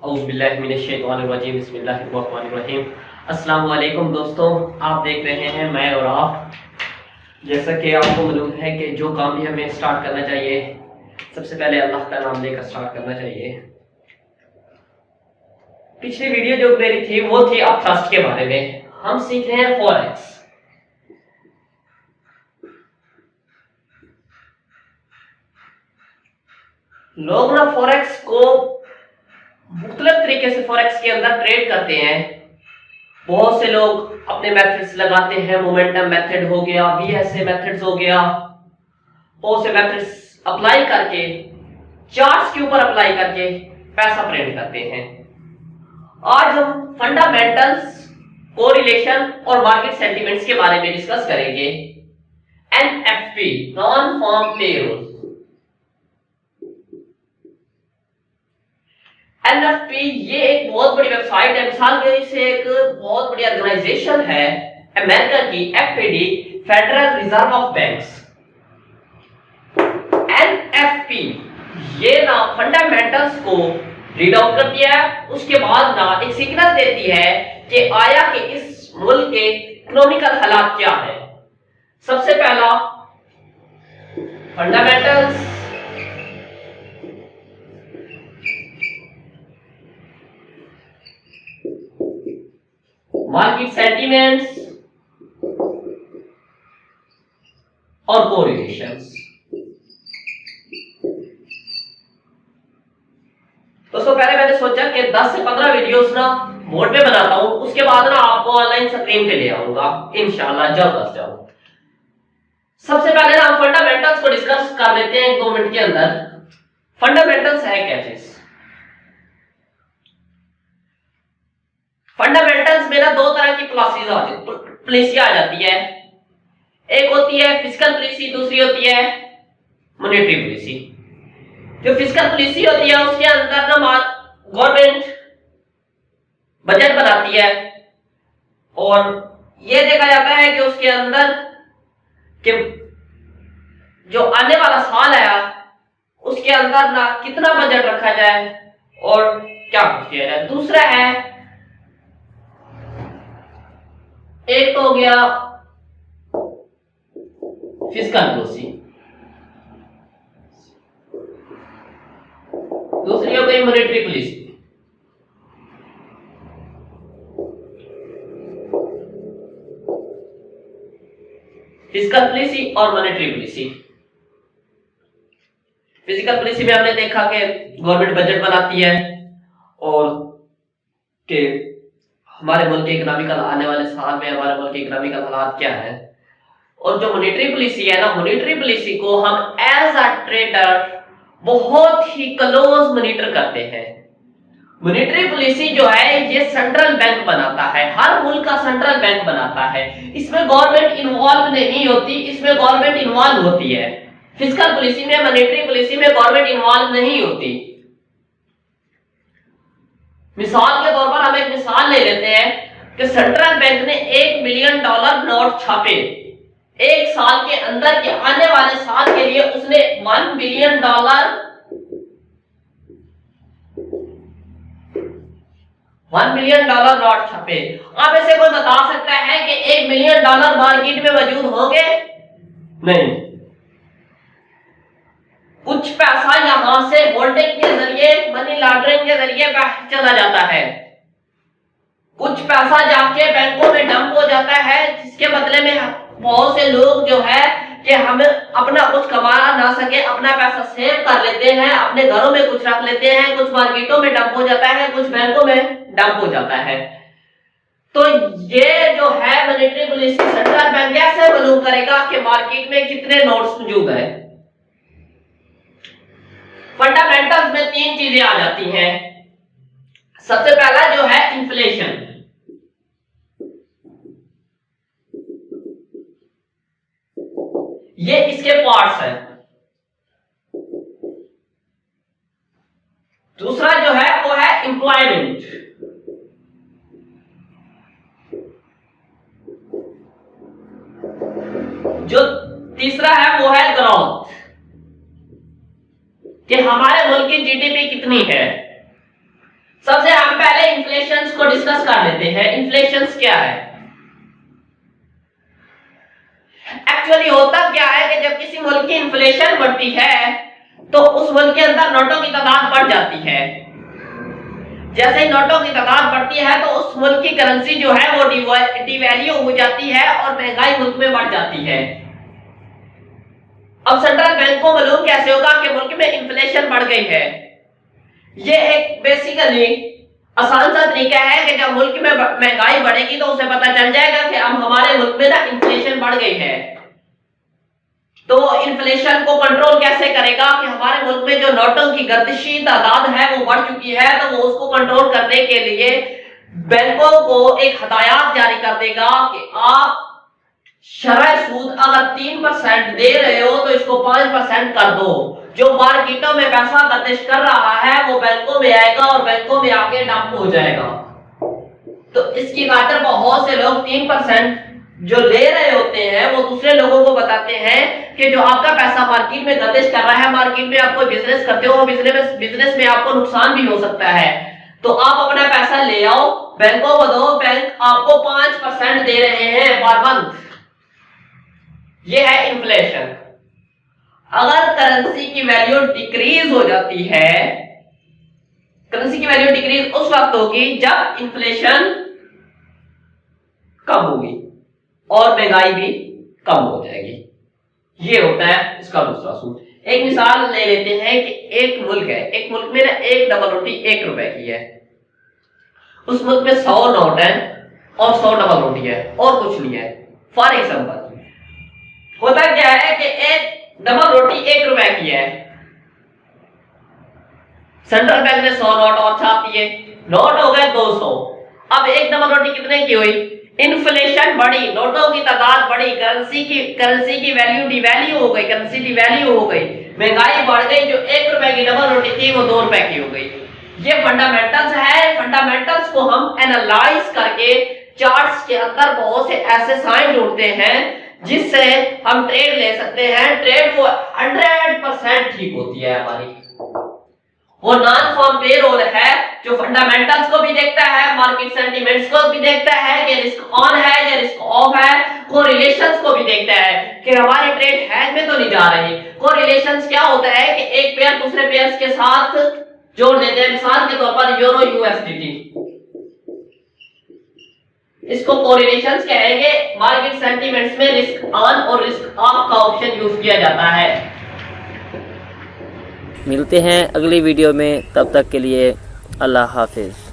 औज़ुबिल्लाहिमिनश्शैतानिर्रजीम बिस्मिल्लाहिर्रहमानिर्रहीम। अस्सलाम वालेकुम दोस्तों, आप देख रहे हैं मैं और आप। जैसा कि आपको मालूम है कि जो काम भी हमें स्टार्ट करना चाहिए सबसे पहले अल्लाह का नाम लेकर स्टार्ट करना चाहिए। पिछली वीडियो जो मेरी थी वो थी अब ट्रस्ट के बारे में। हम सीख रहे हैं फॉरेक्स। लोग ना फॉरेक्स को मुख्तलिफ तरीके से फॉरेक्स के अंदर ट्रेड करते हैं। बहुत से लोग अपने मेथड्स लगाते हैं, मोमेंटम मेथड हो गया, बीएसए मेथड्स हो गया, बहुत से मेथड्स अप्लाई करके चार्ट्स के ऊपर अप्लाई करके पैसा प्रिंट करते हैं। आज हम फंडामेंटल्स, कोरिलेशन और मार्केट सेंटिमेंट्स के बारे में डिस्कस करेंगे। NFP, non farm payroll. NFP ये एक बहुत बड़ी वेबसाइट है, मिसाल के से एक बहुत बड़ी ऑर्गेनाइजेशन है अमेरिका की, FAD, federal reserve of banks. NFP ये ना फंडामेंटल्स को रीड आउट करती है, उसके बाद ना एक सिग्नल देती है कि आया कि इस मुल्क के इकोनॉमिकल हालात क्या है। सबसे पहला फंडामेंटल्स, मार्केट सेंटिमेंट्स और कोरिलेशंस। दोस्तों पहले मैंने सोचा कि 10 से 15 वीडियोस ना मोड पे बनाता हूं, उसके बाद ना आपको ऑनलाइन स्क्रीन पे ले आऊंगा इंशाल्लाह जल्द अज जल्द। सबसे पहले ना हम फंडामेंटल्स को डिस्कस कर लेते हैं 2 मिनट के अंदर। फंडामेंटल्स है क्या चीज? फंडामेंटल्स में ना 2 तरह की पॉलिसी आ जाती है। एक होती है फिस्कल पॉलिसी, दूसरी होती है मॉनेटरी पॉलिसी। जो फिस्कल पॉलिसी होती है उसके अंदर ना गवर्नमेंट बजट बनाती है और यह देखा जाता है कि उसके अंदर कि जो आने वाला साल है उसके अंदर ना कितना बजट रखा जाए और क्या कुछ किया जाए। दूसरा है, एक तो हो गया फिस्कल पॉलिसी, दूसरी हो गई मॉनेटरी पॉलिसी। फिस्कल पॉलिसी और मॉनेटरी पॉलिसी। फिजिकल पॉलिसी में हमने देखा कि गवर्नमेंट बजट बनाती है और कि हमारे मुल्क के इकोनॉमिकल आने वाले साल में हमारे मुल्क के इकोनॉमिकल हालात क्या है। और जो मॉनेटरी पॉलिसी है ना, मॉनेटरी पॉलिसी को हम एज अ ट्रेडर बहुत ही क्लोज मॉनिटर करते हैं। मॉनेटरी पॉलिसी जो है ये सेंट्रल बैंक बनाता है, हर मुल्क का सेंट्रल बैंक बनाता है। इसमें गवर्नमेंट इन्वॉल्व नहीं होती, इसमें गवर्नमेंट इन्वॉल्व होती है। फिस्कल पॉलिसी में, मॉनेटरी पॉलिसी में गवर्नमेंट इन्वॉल्व नहीं होती। मिसाल के तौर पर हम एक मिसाल ले लेते हैं कि सेंट्रल बैंक ने $1 बिलियन नोट छापे एक साल के अंदर, के आने वाले साल के लिए उसने $1 बिलियन नोट छापे। आप ऐसे कोई बता सकता है कि $1 बिलियन मार्केट में मौजूद होंगे? नहीं। कुछ पैसा यहां से होल्डिंग के जरिए, मनी लॉन्ड्रिंग के जरिए चला जाता है, कुछ पैसा जाके बैंकों में डंप हो जाता है, जिसके बदले में बहुत से लोग जो है कि हम अपना कुछ कमा ना सके अपना पैसा सेव कर लेते हैं, अपने घरों में कुछ रख लेते हैं, कुछ मार्केटों में डंप हो जाता है, कुछ बैंकों में डंप हो जाता है। तो ये जो है मॉनेटरी पॉलिसी, सेंट्रल बैंक कैसे मालूम करेगा कि मार्केट में कितने नोट्स मौजूद है? फंडामेंटल्स में 3 चीजें आ जाती हैं। सबसे पहला जो है इन्फ्लेशन। ये इसके पार्ट्स हैं। दूसरा जो है वो है एम्प्लॉयमेंट। जो तीसरा है वो है ग्रोथ, कि हमारे मुल्क की जीडीपी कितनी है। सबसे हम पहले इन्फ्लेशन को डिस्कस कर लेते हैं। इन्फ्लेशन क्या है? एक्चुअली होता क्या है कि जब किसी मुल्क की इन्फ्लेशन बढ़ती है तो उस मुल्क के अंदर नोटों की तादाद बढ़ जाती है। जैसे ही नोटों की तादाद बढ़ती है तो उस मुल्क की करेंसी जो है वो डिवैल्यू हो जाती है और महंगाई मुल्क में बढ़ जाती है। अब सेंट्रल बैंक को मालूम कैसे होगा कि मुल्क में इन्फ्लेशन बढ़ गई है? ये एक बेसिकली आसान सा तरीका है कि जब मुल्क में महंगाई बढ़ेगी तो उसे पता चल जाएगा कि अब हमारे मुल्क में ना इन्फ्लेशन बढ़ गई है। तो इन्फ्लेशन को कंट्रोल कैसे करेगा कि हमारे मुल्क में जो नोटों की गर्दिशी तादाद है वो बढ़ चुकी है, तो वो उसको कंट्रोल करने के लिए बैंकों को एक हदायत जारी कर देगा कि आप शरह सूद अगर 3% दे रहे हो तो इसको 5% कर दो। जो मार्केटों में पैसा गर्दिश कर रहा है वो बैंकों में आएगा और बैंकों में आके डंप हो जाएगा। तो इसकी खातिर बहुत से लोग 3% जो ले रहे होते हैं वो दूसरे लोगों को बताते हैं कि जो आपका पैसा मार्केट में गर्दिश कर रहा है, मार्केट में आप कोई बिजनेस करते हो, बिजनेस में आपको नुकसान भी हो सकता है, तो आप अपना पैसा ले आओ, बैंकों को दो, बैंक आपको 5% दे रहे हैं पर मंथ। ये है इन्फ्लेशन। अगर करेंसी की वैल्यू डिक्रीज हो जाती है, करेंसी की वैल्यू डिक्रीज उस वक्त होगी जब इन्फ्लेशन कम होगी और महंगाई भी कम हो जाएगी। ये होता है इसका दूसरा सूत्र। एक मिसाल ले लेते हैं कि एक मुल्क है, एक मुल्क में ना एक डबल रोटी 1 रुपए की है। उस मुल्क में 100 नोट है और 100 डबल रोटी है और कुछ नहीं है। फॉर एग्जाम्पल होता क्या है कि एक डबल रोटी 1 रुपए की है, सेंट्रल बैंक ने 100 नोट और छाप दिए, नोट हो गए 200। अब एक डबल रोटी कितने की हुई? इन्फ्लेशन बढ़ी, नोटों की तादाद बढ़ी, करेंसी की वैल्यू डिवैल्यू हो गई, करेंसी डिवैल्यू हो गई, महंगाई बढ़ गई। जो 1 रुपए की डबल रोटी थी वो 2 रुपए की हो गई। ये फंडामेंटल्स है। फंडामेंटल्स को हम एनालाइज करके चार्ट्स के अंदर बहुत से ऐसे साइन जोड़ते हैं जिससे हम ट्रेड ले सकते हैं। ट्रेड वो 100% ठीक होती है हमारी। वो नॉन फॉर्म पेरोल है जो फंडामेंटल्स को भी देखता है, मार्केट सेंटिमेंट्स को भी देखता है कि रिस्क ऑन है या रिस्क ऑफ है, कोरिलेशंस को भी देखता है कि हमारी ट्रेड हैज में तो नहीं जा रही। कोरिलेशंस क्या होता है कि एक पेयर दूसरे पेयर्स के साथ जोड़ देते हैं। मिसाल के तौर पर यूरो यूएसडीटी, इसको कोरिलेशंस कहेंगे। मार्केट सेंटिमेंट्स में रिस्क ऑन और रिस्क ऑफ का ऑप्शन यूज किया जाता है। मिलते हैं अगली वीडियो में, तब तक के लिए अल्लाह हाफिज।